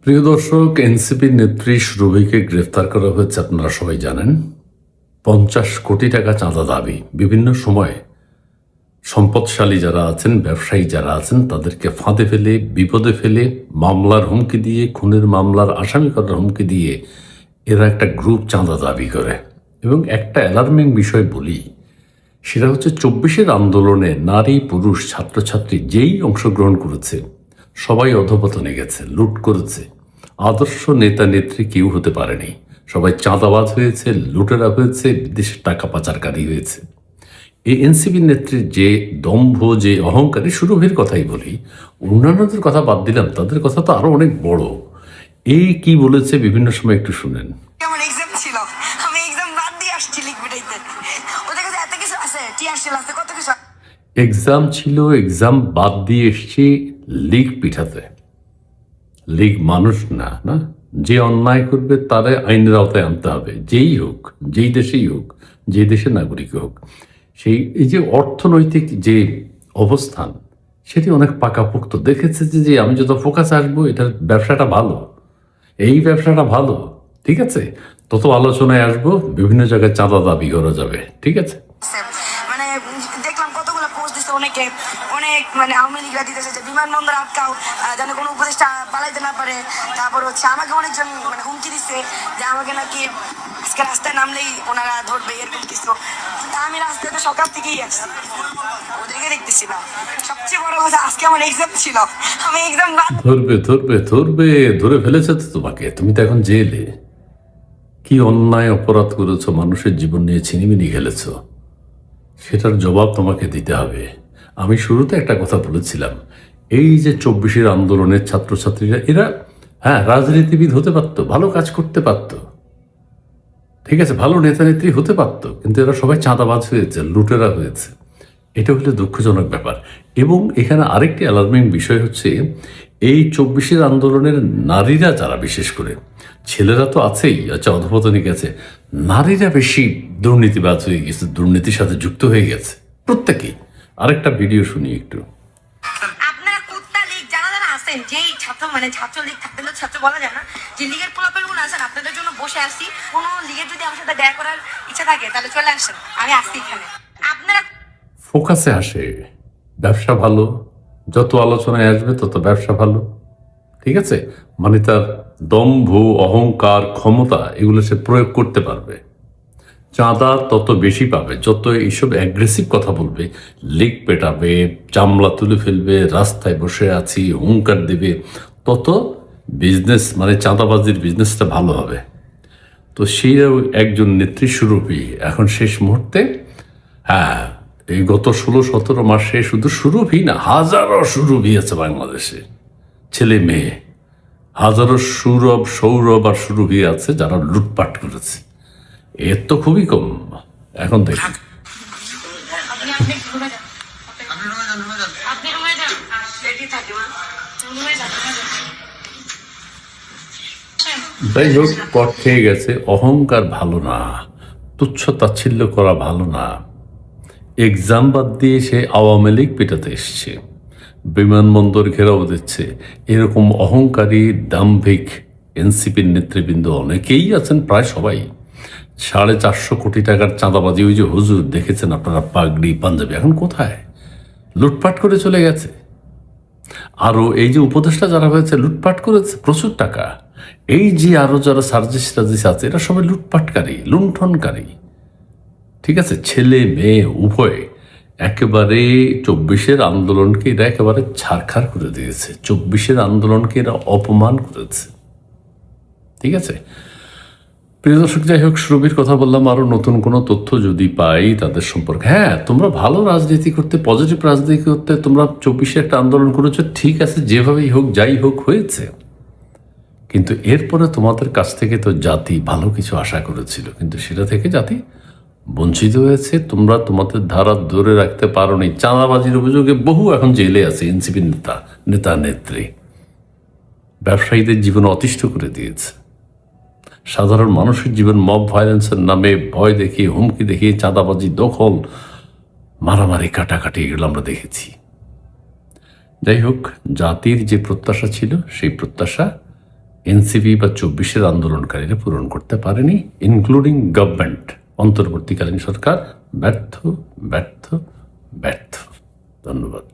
প্রিয় দর্শক, এনসিপির নেত্রী সুরভিকে গ্রেফতার করা হয়েছে। আপনারা সবাই জানেন 50 কোটি টাকা চাঁদা দাবি। বিভিন্ন সময়ে সম্পদশালী যারা আছেন, ব্যবসায়ী যারা আছেন, তাদেরকে ফাঁদে ফেলে, বিপদে ফেলে, মামলার হুমকি দিয়ে, খুনের মামলার আসামি করার হুমকি দিয়ে এরা একটা গ্রুপ চাঁদা দাবি করে। এবং একটা অ্যালার্মিং বিষয় বলি, সেটা হচ্ছে 24-এর আন্দোলনে নারী, পুরুষ, ছাত্রছাত্রী যেই অংশগ্রহণ করেছে সবাই অধঃপতনে গেছে, লুট করেছে। আদর্শ নেতা নেত্রী কেউ হতে পারেনি। সবাই চাঁদাবাজ হয়েছে, লুটেরা হয়েছে, বিদেশের টাকা পাচারকারী হয়েছে। এই এনসিপি নেত্রীর যে দম্ভ, যে অহংকারী, সুরভির কথাই বলি, অন্যান্যদের কথা বাদ দিলাম, তাদের কথা তো আরো অনেক বড়। এই কি বলেছে বিভিন্ন সময় একটু শুনেন। আমার এক্সাম ছিল, আমি এক্সাম বাদ দিয়ে আসছি লিখ পিটাইতে। ওদের কাছে এত কিছু আছে, টিআরসিল আছে, কত কিছু। এক্সাম ছিল, এক্সাম বাদ দিয়ে এসছি লিগ পিঠাতে। লিগ মানুষ না, না, যে অন্যায় করবে তারে আইনের আওতায় আনতে হবে, যেই হোক, যেই দেশেই হোক, যে দেশের নাগরিক হোক। সেই এই যে অর্থনৈতিক যে অবস্থান, সেটি অনেক পাকাপোক্ত। দেখেছে যে আমি যত ফোকাস আসবো, এটার ব্যবসাটা ভালো, এই ব্যবসাটা ভালো, ঠিক আছে, তত আলোচনায় আসবো, বিভিন্ন জায়গায় চাঁদা দাবি করা যাবে, ঠিক আছে। মানে দেখলাম কতগুলো পোস্ট দিচ্ছে অনেকে, অনেক মানে আওয়ামী লীগরা দিতেছে যে বিমানবন্দর আটকাও, যেন কোনো উপদেষ্টা পালাইতে না পারে। তারপর হচ্ছে আমাকে অনেকজন মানে হুমকি দিচ্ছে যে আমাকে নাকি আজকে রাস্তায় নামলেই ওনারা ধরবে, এরকম কিছু। তা আমি রাস্তায় তো সকাল থেকেই আসছি, ওদেরকে দেখতেছি না। সবচেয়ে বড় কথা, আজকে আমার এক্সাম ছিল, আমি এক্সাম ধরবে ধরবে ধরবে, ধরে ফেলেছে তো তোমাকে। তুমি তো এখন জেলে। কি অন্যায় অপরাধ করেছো, মানুষের জীবন নিয়ে ছিনিমিনি খেলেছো, সেটার জবাব তোমাকে দিতে হবে। আমি শুরুতে একটা কথা বলেছিলাম, এই যে 24-এর আন্দোলনের ছাত্রছাত্রীরা, এরা হ্যাঁ রাজনীতিবিদ হতে পারতো, ভালো কাজ করতে পারতো, ঠিক আছে, ভালো নেতা নেত্রী হতে পারতো, কিন্তু এরা সবাই চাঁদাবাজ হয়েছে, লুটেরা হয়েছে। এটা হলো দুঃখজনক ব্যাপার। এবং এখানে আরেকটি অ্যালার্মিং বিষয় হচ্ছে, এই 24-এর আন্দোলনের নারীরা যারা, বিশেষ করে ছেলেরা তো আছেই, আচ্ছা অধপতনে গেছে, নারীরা বেশি দুর্নীতিবাজ হয়ে গেছে, দুর্নীতির সাথে যুক্ত হয়ে গেছে প্রত্যেকেই। আরেকটা ভিডিও শুনি একটু। আপনারা কুত্তা লীগ যারা যারা আছেন, যেই ছাত্র মানে ছাত্র লীগ থাকতে ছাত্র বলা যায় না, যে লীগের পোলাপেল গুলো আছেন, আপনাদের জন্য বসে আসছি। কোনো লীগের যদি আমার সাথে দেখা করার ইচ্ছা থাকে তাহলে চলে আসেন, আমি আসছি এখানে। আপনারা ফোকাসে আসে, ব্যবসা ভালো, যত আলোচনায় আসবে তত ব্যবসা ভালো, ঠিক আছে, মানে তার দম্ভ, অহংকার, ক্ষমতা, এগুলো সে প্রয়োগ করতে পারবে। চাঁদা তত বেশি পাবে, যত এইসব অ্যাগ্রেসিভ কথা বলবে, লিক পেটাবে, চামড়া তুলে ফেলবে, রাস্তায় বসে আছি হুঙ্কার দেবে, তত বিজনেস মানে চাঁদাবাজির বিজনেসটা ভালো হবে। তো সেইও একজন নেত্রী সুরভি এখন শেষ মুহূর্তে, হ্যাঁ, এই গত 16-17 মাসে শুধু সুরভি না, হাজারো সুরভি আছে বাংলাদেশে, ছেলে মেয়ে, হাজারো সৌরভ, সৌরভ আর সুরভি আছে যারা লুটপাট করেছে। এর তো খুবই কম। এখন দেখি যাই হোক, পথ খেয়ে গেছে। অহংকার ভালো না, তুচ্ছ তাচ্ছিল্য করা ভালো না। এক্সাম বাদ দিয়ে সে আওয়ামী লীগ পেটাতে এসছে, বিমানবন্দর ঘেরাও দিচ্ছে। এরকম অহংকারী, দাম্ভিক এনসিপির নেতৃবৃন্দ অনেকেই আছেন, প্রায় সবাই। 450 কোটি টাকার চাঁদাবাজি, ওই যে হুজুর দেখেছেন আপনারা, পাগড়ি পাঞ্জাবি, এখন কোথায়? লুটপাট করে চলে গেছে। আরও এই যে উপদেষ্টা যারা হয়েছে, লুটপাট করেছে প্রচুর টাকা। এই যে আরো যারা সার্জিস টার্জিস আছে, এরা সবাই লুটপাটকারী, লুণ্ঠনকারী, ঠিক আছে, ছেলে মেয়ে উভয়। একেবারে 24-এর আন্দোলনকে এরা একেবারে ছারখার করে দিয়েছে, 24-এর আন্দোলনকে এরা অপমান করেছে, ঠিক আছে। প্রিয় দর্শক, যাই হোক, সুরভির কথা বললাম। আরো নতুন কোনো তথ্য যদি পাই তাদের সম্পর্কে, হ্যাঁ, তোমরা ভালো রাজনীতি করতে, পজিটিভ রাজনীতি করতে, তোমরা 24-এ একটা আন্দোলন করেছো, ঠিক আছে, যেভাবেই হোক, যাই হোক, হয়েছে। কিন্তু এরপরে তোমাদের কাছ থেকে তো জাতি ভালো কিছু আশা করেছিল, কিন্তু সেটা থেকে জাতি বঞ্চিত হয়েছে। তোমরা তোমাদের ধারা ধরে রাখতে পারোনি। চাঁদাবাজির অভিযোগে বহু এখন জেলে আছে এনসিপি নেতা নেত্রী। ব্যবসায়ীদের জীবন অতিষ্ঠ করে দিয়েছে। সাধারণ মানুষের জীবন মব ভায়োলেন্সের নামে ভয় দেখিয়ে, হুমকি দেখিয়ে, চাঁদাবাজি, দখল, মারামারি, কাটাকাটি, এগুলো আমরা দেখেছি। যাই হোক, জাতির যে প্রত্যাশা ছিল, সেই প্রত্যাশা এনসিপি বা 24-এর আন্দোলনকারীরা পূরণ করতে পারেনি, ইনক্লুডিং গভর্নমেন্ট, অন্তর্বর্তীকালীন সরকার ব্যর্থ ব্যর্থ ব্যর্থ। ধন্যবাদ।